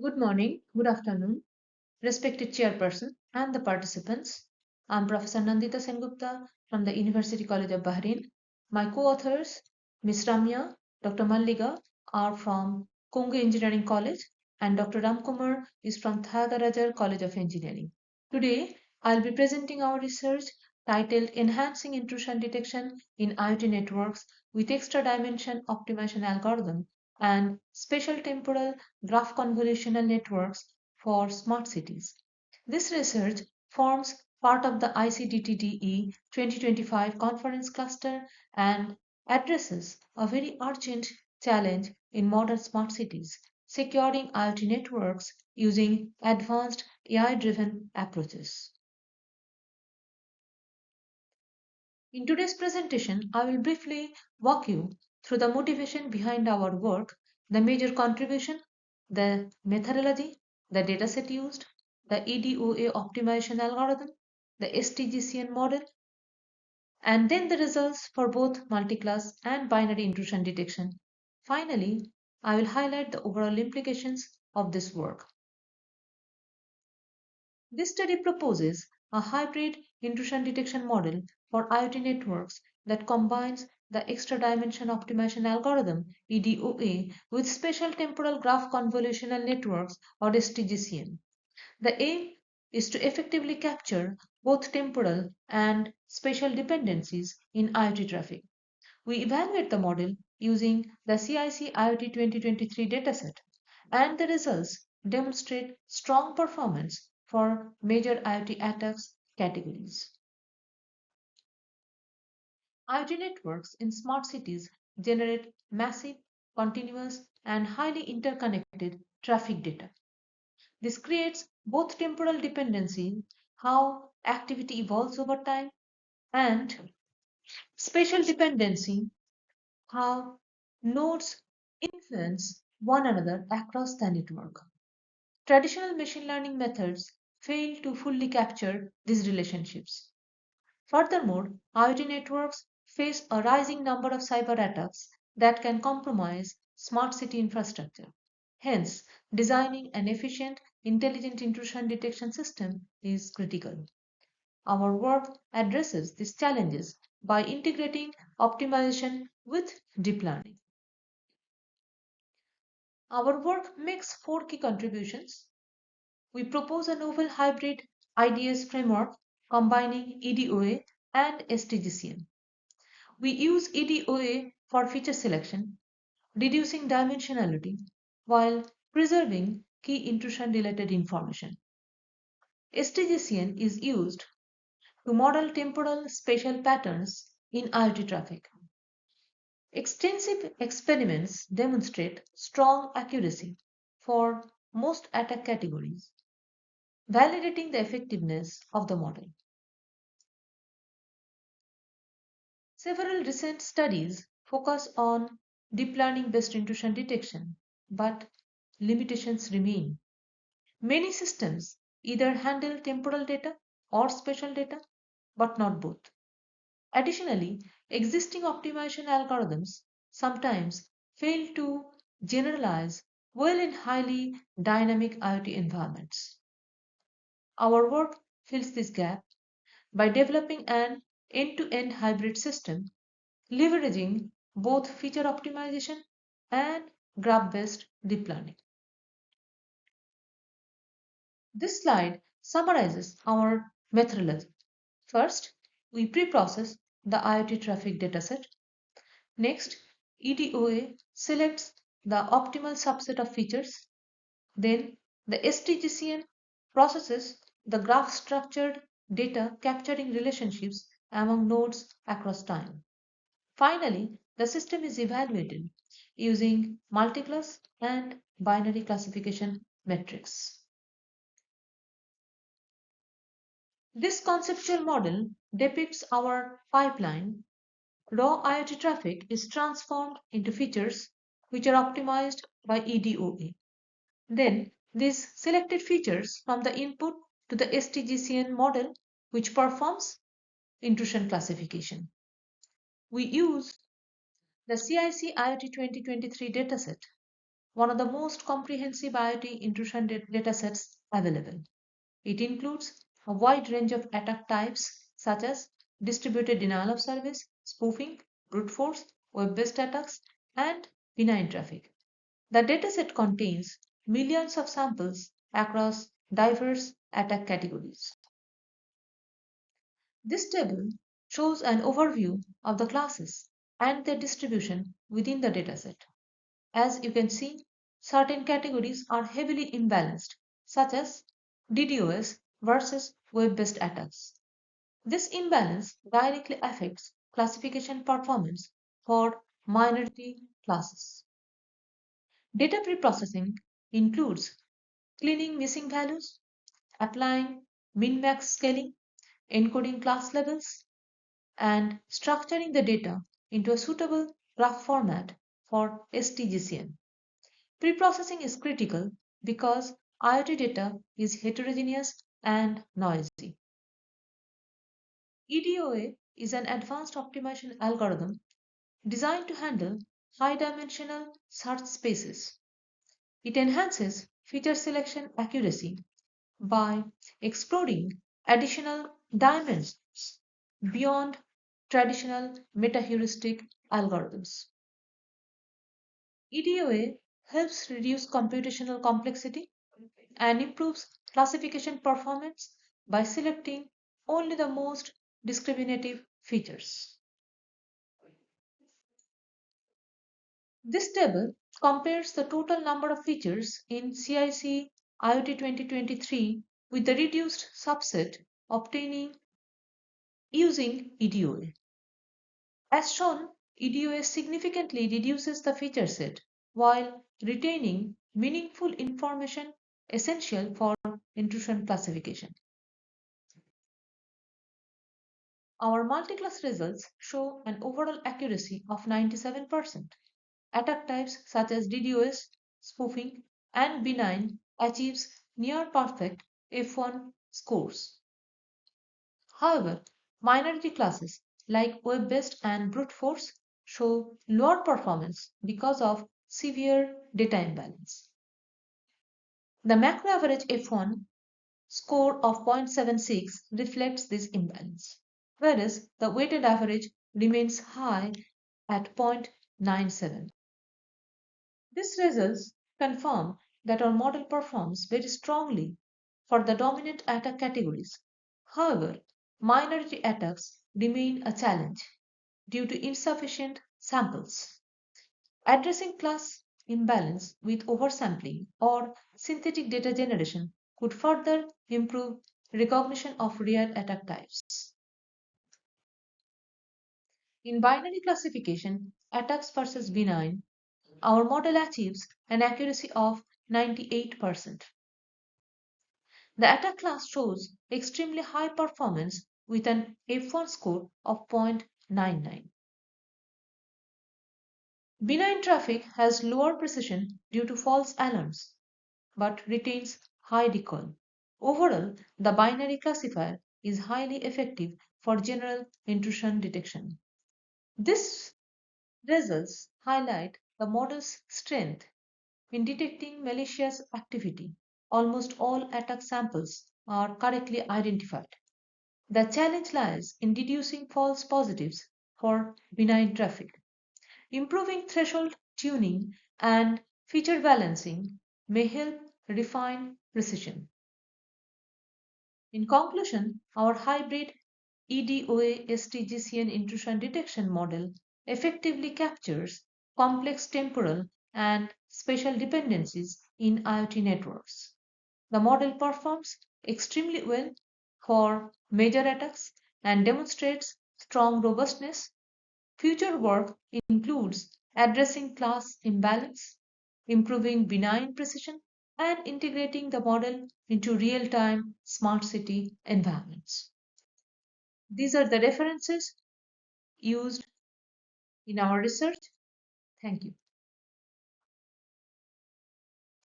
Good morning, good afternoon, respected chairperson and the participants. I'm Professor Nandita Sengupta from the University College of Bahrain. My co-authors, Ms. Ramya, Dr. Malliga, are from Congo Engineering College and Dr. Ramkumar is from Thagarajar College of Engineering. Today, I'll be presenting our research titled Enhancing Intrusion Detection in IoT Networks with Extra Dimension Optimization Algorithm and Spatial-Temporal Graph Convolutional Networks for Smart Cities. This research forms part of the ICDTDE 2025 conference cluster and addresses a very urgent challenge in modern smart cities, securing IoT networks using advanced AI-driven approaches. In today's presentation, I will briefly walk you through the motivation behind our work, the major contribution, the methodology, the dataset used, the EDOA optimization algorithm, the STGCN model, and then the results for both multi-class and binary intrusion detection. Finally, I will highlight the overall implications of this work. This study proposes a hybrid intrusion detection model for IoT networks that combines the extra dimension optimization algorithm EDOA with spatial temporal graph convolutional networks or STGCN. The aim is to effectively capture both temporal and spatial dependencies in IoT traffic. We evaluate the model using the CIC IoT 2023 dataset, and the results demonstrate strong performance for major IoT attacks categories. IoT networks in smart cities generate massive, continuous, and highly interconnected traffic data. This creates both temporal dependency, how activity evolves over time, and spatial dependency, how nodes influence one another across the network. Traditional machine learning methods fail to fully capture these relationships. Furthermore, IoT networks face a rising number of cyber attacks that can compromise smart city infrastructure. Hence, designing an efficient, intelligent intrusion detection system is critical. Our work addresses these challenges by integrating optimization with deep learning. Our work makes four key contributions. We propose a novel hybrid IDS framework combining EDOA and STGCN. We use EDOA for feature selection, reducing dimensionality while preserving key intrusion related information. STGCN is used to model temporal spatial patterns in IoT traffic. Extensive experiments demonstrate strong accuracy for most attack categories, validating the effectiveness of the model. Several recent studies focus on deep learning based intrusion detection, but limitations remain. Many systems either handle temporal data or spatial data, but not both. Additionally, existing optimization algorithms sometimes fail to generalize well in highly dynamic IoT environments. Our work fills this gap by developing an end-to-end hybrid system leveraging both feature optimization and graph-based deep learning. This slide summarizes our methodology. First, we pre-process the IoT traffic dataset. Next, EDOA selects the optimal subset of features. Then, the STGCN processes the graph structured data capturing relationships among nodes across time. Finally, the system is evaluated using multi-class and binary classification metrics. This conceptual model depicts our pipeline. Raw IoT traffic is transformed into features which are optimized by EDOA. Then, these selected features from the input to the STGCN model which performs intrusion classification. We use the CIC IoT 2023 dataset one of the most comprehensive IoT intrusion datasets available. It includes a wide range of attack types such as distributed denial of service, spoofing, brute force, web-based attacks, and benign traffic. The dataset contains millions of samples across diverse attack categories. This table shows an overview of the classes and their distribution within the dataset. As you can see, certain categories are heavily imbalanced, such as DDoS versus web-based attacks. This imbalance directly affects classification performance for minority classes. Data preprocessing includes cleaning missing values, applying min-max scaling, encoding class levels, and structuring the data into a suitable graph format for STGCN. Preprocessing is critical because IoT data is heterogeneous and noisy. EDOA is an advanced optimization algorithm designed to handle high-dimensional search spaces. It enhances feature selection accuracy by exploring additional dimensions beyond traditional meta-heuristic algorithms. EDOA helps reduce computational complexity and improves classification performance by selecting only the most discriminative features. This table compares the total number of features in CIC IoT 2023 with the reduced subset obtaining using EDOA. As shown, EDOA significantly reduces the feature set while retaining meaningful information essential for intrusion classification. Our multi-class results show an overall accuracy of 97%. Attack types such as DDoS, spoofing, and benign achieves near perfect F1 scores. However, minority classes like web-based and brute force show lower performance because of severe data imbalance. The macro average F1 score of 0.76 reflects this imbalance, whereas the weighted average remains high at 0.97. These results confirm that our model performs very strongly for the dominant attack categories. However, minority attacks remain a challenge due to insufficient samples. Addressing class imbalance with oversampling or synthetic data generation could further improve recognition of rare attack types. In binary classification, attacks versus benign, our model achieves an accuracy of 98%. The attack class shows extremely high performance with an F1 score of 0.99. Benign traffic has lower precision due to false alarms, but retains high recall. Overall, the binary classifier is highly effective for general intrusion detection. These results highlight the model's strength in detecting malicious activity. Almost all attack samples are correctly identified. The challenge lies in deducing false positives for benign traffic. Improving threshold tuning and feature balancing may help refine precision. In conclusion, our hybrid EDOA STGCN intrusion detection model effectively captures complex temporal and spatial dependencies in IoT networks. The model performs extremely well for major attacks and demonstrates strong robustness. Future work includes addressing class imbalance, improving benign precision, and integrating the model into real-time smart city environments. These are the references used in our research. Thank you.